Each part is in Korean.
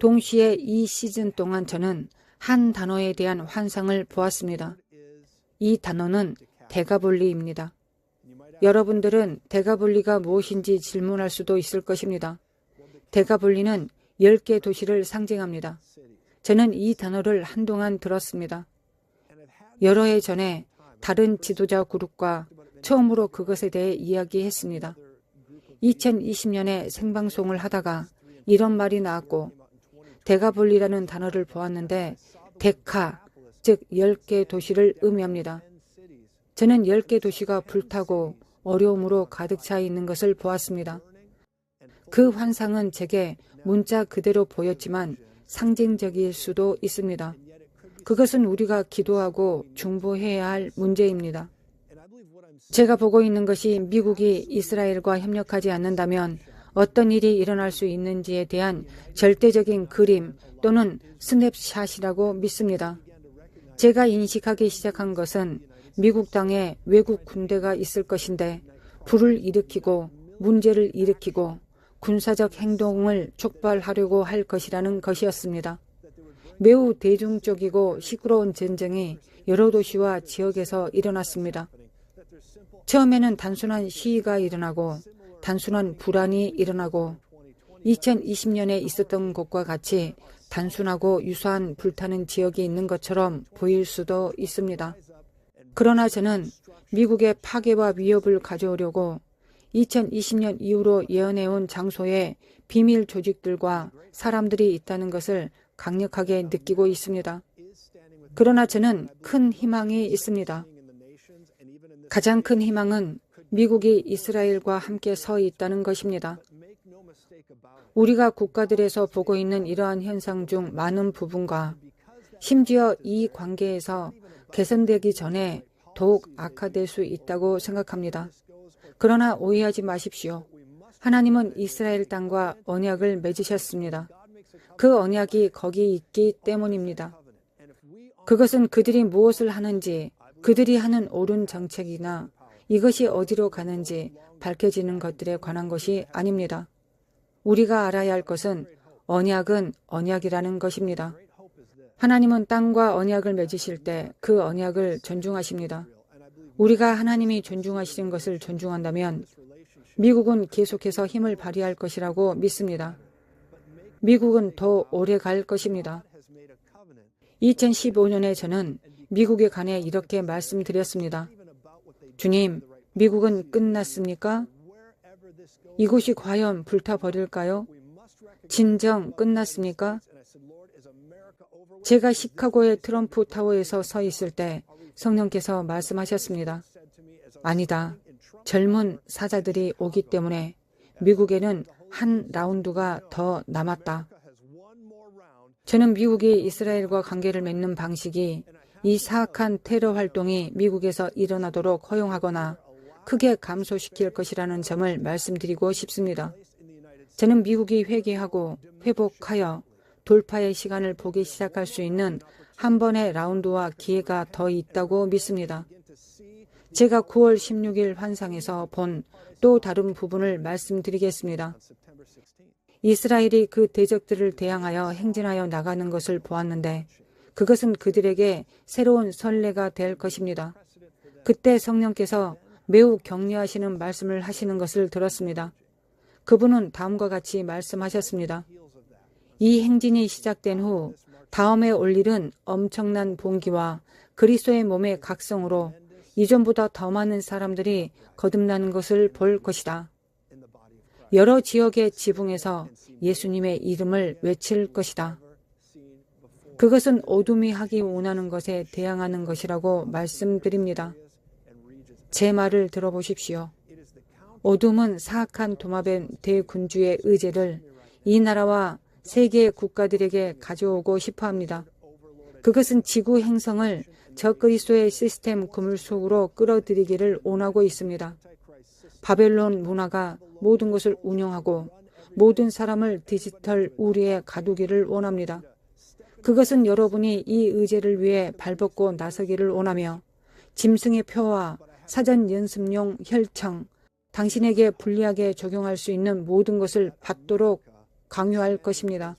동시에 이 시즌 동안 저는 한 단어에 대한 환상을 보았습니다. 이 단어는 데가볼리입니다. 여러분들은 데가볼리가 무엇인지 질문할 수도 있을 것입니다. 데가볼리는 10개 도시를 상징합니다. 저는 이 단어를 한동안 들었습니다. 여러 해 전에 다른 지도자 그룹과 처음으로 그것에 대해 이야기했습니다. 2020년에 생방송을 하다가 이런 말이 나왔고 데가볼리라는 단어를 보았는데 데카, 즉 10개 도시를 의미합니다. 저는 10개 도시가 불타고 어려움으로 가득 차 있는 것을 보았습니다. 그 환상은 제게 문자 그대로 보였지만 상징적일 수도 있습니다. 그것은 우리가 기도하고 중보해야 할 문제입니다. 제가 보고 있는 것이 미국이 이스라엘과 협력하지 않는다면 어떤 일이 일어날 수 있는지에 대한 절대적인 그림 또는 스냅샷이라고 믿습니다. 제가 인식하기 시작한 것은 미국 땅에 외국 군대가 있을 것인데 불을 일으키고 문제를 일으키고 군사적 행동을 촉발하려고 할 것이라는 것이었습니다. 매우 대중적이고 시끄러운 전쟁이 여러 도시와 지역에서 일어났습니다. 처음에는 단순한 시위가 일어나고 단순한 불안이 일어나고 2020년에 있었던 것과 같이 단순하고 유사한 불타는 지역이 있는 것처럼 보일 수도 있습니다. 그러나 저는 미국의 파괴와 위협을 가져오려고 2020년 이후로 예언해온 장소에 비밀 조직들과 사람들이 있다는 것을 강력하게 느끼고 있습니다. 그러나 저는 큰 희망이 있습니다. 가장 큰 희망은 미국이 이스라엘과 함께 서 있다는 것입니다. 우리가 국가들에서 보고 있는 이러한 현상 중 많은 부분과 심지어 이 관계에서 개선되기 전에 더욱 악화될 수 있다고 생각합니다. 그러나 오해하지 마십시오. 하나님은 이스라엘 땅과 언약을 맺으셨습니다. 그 언약이 거기 있기 때문입니다. 그것은 그들이 무엇을 하는지, 그들이 하는 옳은 정책이나 이것이 어디로 가는지 밝혀지는 것들에 관한 것이 아닙니다. 우리가 알아야 할 것은 언약은 언약이라는 것입니다. 하나님은 땅과 언약을 맺으실 때 그 언약을 존중하십니다. 우리가 하나님이 존중하시는 것을 존중한다면 미국은 계속해서 힘을 발휘할 것이라고 믿습니다. 미국은 더 오래 갈 것입니다. 2015년에 저는 미국에 관해 이렇게 말씀드렸습니다. 주님, 미국은 끝났습니까? 이곳이 과연 불타버릴까요? 진정 끝났습니까? 제가 시카고의 트럼프 타워에서 서 있을 때 성령께서 말씀하셨습니다. 아니다. 젊은 사자들이 오기 때문에 미국에는 한 라운드가 더 남았다. 저는 미국이 이스라엘과 관계를 맺는 방식이 이 사악한 테러 활동이 미국에서 일어나도록 허용하거나 크게 감소시킬 것이라는 점을 말씀드리고 싶습니다. 저는 미국이 회개하고 회복하여 돌파의 시간을 보기 시작할 수 있는 한 번의 라운드와 기회가 더 있다고 믿습니다. 제가 9월 16일 환상에서 본 또 다른 부분을 말씀드리겠습니다. 이스라엘이 그 대적들을 대항하여 행진하여 나가는 것을 보았는데 그것은 그들에게 새로운 선례가 될 것입니다. 그때 성령께서 매우 격려하시는 말씀을 하시는 것을 들었습니다. 그분은 다음과 같이 말씀하셨습니다. 이 행진이 시작된 후 다음에 올 일은 엄청난 봉기와 그리스도의 몸의 각성으로 이전보다 더 많은 사람들이 거듭나는 것을 볼 것이다. 여러 지역의 지붕에서 예수님의 이름을 외칠 것이다. 그것은 어둠이 하기 원하는 것에 대항하는 것이라고 말씀드립니다. 제 말을 들어보십시오. 어둠은 사악한 도마뱀 대군주의 의제를 이 나라와 세계의 국가들에게 가져오고 싶어합니다. 그것은 지구 행성을 적그리스도의 시스템 그물 속으로 끌어들이기를 원하고 있습니다. 바벨론 문화가 모든 것을 운영하고 모든 사람을 디지털 우리에 가두기를 원합니다. 그것은 여러분이 이 의제를 위해 발벗고 나서기를 원하며 짐승의 표와 사전 연습용 혈청, 당신에게 불리하게 적용할 수 있는 모든 것을 받도록 강요할 것입니다.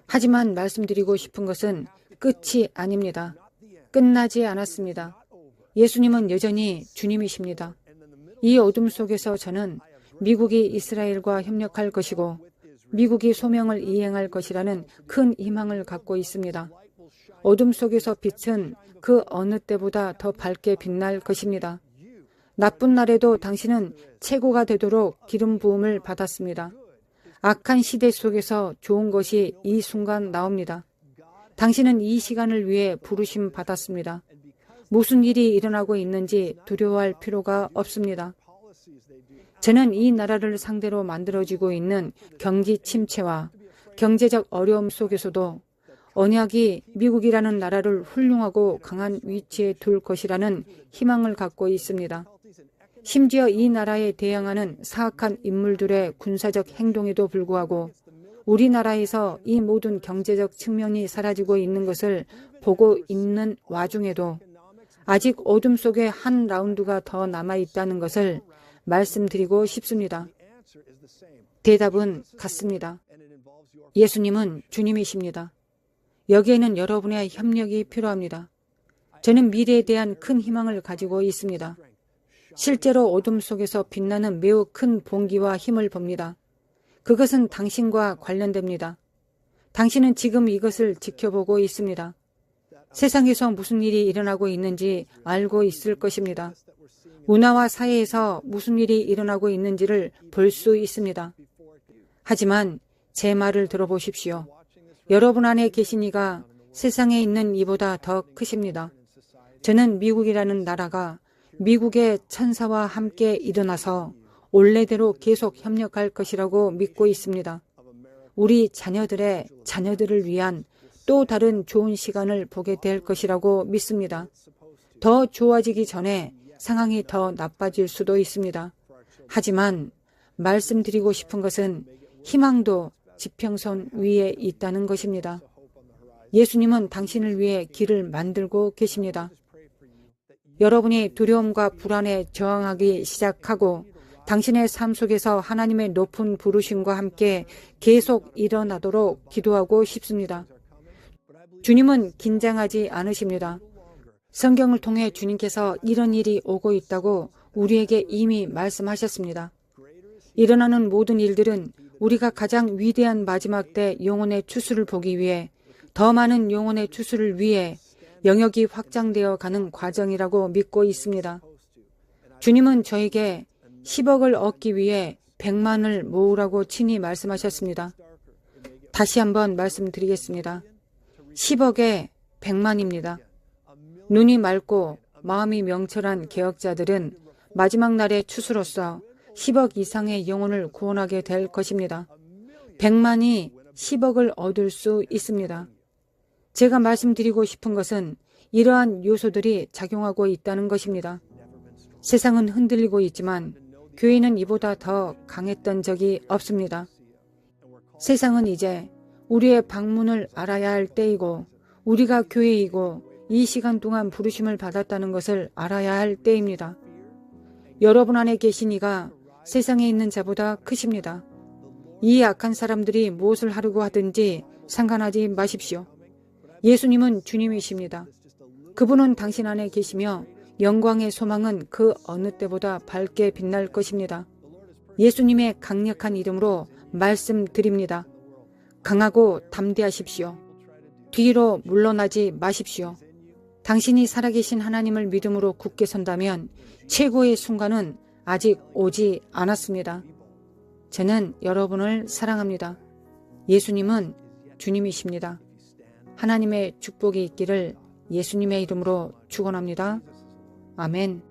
하지만 말씀드리고 싶은 것은 끝이 아닙니다. 끝나지 않았습니다. 예수님은 여전히 주님이십니다. 이 어둠 속에서 저는 미국이 이스라엘과 협력할 것이고 미국이 소명을 이행할 것이라는 큰 희망을 갖고 있습니다. 어둠 속에서 빛은 그 어느 때보다 더 밝게 빛날 것입니다. 나쁜 날에도 당신은 최고가 되도록 기름 부음을 받았습니다. 악한 시대 속에서 좋은 것이 이 순간 나옵니다. 당신은 이 시간을 위해 부르심 받았습니다. 무슨 일이 일어나고 있는지 두려워할 필요가 없습니다. 저는 이 나라를 상대로 만들어지고 있는 경기 침체와 경제적 어려움 속에서도 언약이 미국이라는 나라를 훌륭하고 강한 위치에 둘 것이라는 희망을 갖고 있습니다. 심지어 이 나라에 대항하는 사악한 인물들의 군사적 행동에도 불구하고 우리나라에서 이 모든 경제적 측면이 사라지고 있는 것을 보고 있는 와중에도 아직 어둠 속에 한 라운드가 더 남아있다는 것을 말씀드리고 싶습니다. 대답은 같습니다. 예수님은 주님이십니다. 여기에는 여러분의 협력이 필요합니다. 저는 미래에 대한 큰 희망을 가지고 있습니다. 실제로 어둠 속에서 빛나는 매우 큰 봉기와 힘을 봅니다. 그것은 당신과 관련됩니다. 당신은 지금 이것을 지켜보고 있습니다. 세상에서 무슨 일이 일어나고 있는지 알고 있을 것입니다. 문화와 사회에서 무슨 일이 일어나고 있는지를 볼 수 있습니다. 하지만 제 말을 들어보십시오. 여러분 안에 계신 이가 세상에 있는 이보다 더 크십니다. 저는 미국이라는 나라가 미국의 천사와 함께 일어나서 원래대로 계속 협력할 것이라고 믿고 있습니다. 우리 자녀들을 위한 또 다른 좋은 시간을 보게 될 것이라고 믿습니다. 더 좋아지기 전에 상황이 더 나빠질 수도 있습니다. 하지만 말씀드리고 싶은 것은 희망도 지평선 위에 있다는 것입니다. 예수님은 당신을 위해 길을 만들고 계십니다. 여러분이 두려움과 불안에 저항하기 시작하고 당신의 삶 속에서 하나님의 높은 부르심과 함께 계속 일어나도록 기도하고 싶습니다. 주님은 긴장하지 않으십니다. 성경을 통해 주님께서 이런 일이 오고 있다고 우리에게 이미 말씀하셨습니다. 일어나는 모든 일들은 우리가 가장 위대한 마지막 때 영혼의 추수를 보기 위해 더 많은 영혼의 추수를 위해 영역이 확장되어 가는 과정이라고 믿고 있습니다. 주님은 저에게 10억을 얻기 위해 100만을 모으라고 친히 말씀하셨습니다. 다시 한번 말씀드리겠습니다. 10억에 100만입니다. 눈이 맑고 마음이 명철한 개혁자들은 마지막 날의 추수로서 10억 이상의 영혼을 구원하게 될 것입니다. 100만이 10억을 얻을 수 있습니다. 제가 말씀드리고 싶은 것은 이러한 요소들이 작용하고 있다는 것입니다. 세상은 흔들리고 있지만 교회는 이보다 더 강했던 적이 없습니다. 세상은 이제 우리의 방문을 알아야 할 때이고 우리가 교회이고 이 시간 동안 부르심을 받았다는 것을 알아야 할 때입니다. 여러분 안에 계신 이가 세상에 있는 자보다 크십니다. 이 악한 사람들이 무엇을 하려고 하든지 상관하지 마십시오. 예수님은 주님이십니다. 그분은 당신 안에 계시며 영광의 소망은 그 어느 때보다 밝게 빛날 것입니다. 예수님의 강력한 이름으로 말씀드립니다. 강하고 담대하십시오. 뒤로 물러나지 마십시오. 당신이 살아계신 하나님을 믿음으로 굳게 선다면 최고의 순간은 아직 오지 않았습니다. 저는 여러분을 사랑합니다. 예수님은 주님이십니다. 하나님의 축복이 있기를 예수님의 이름으로 축원합니다. 아멘.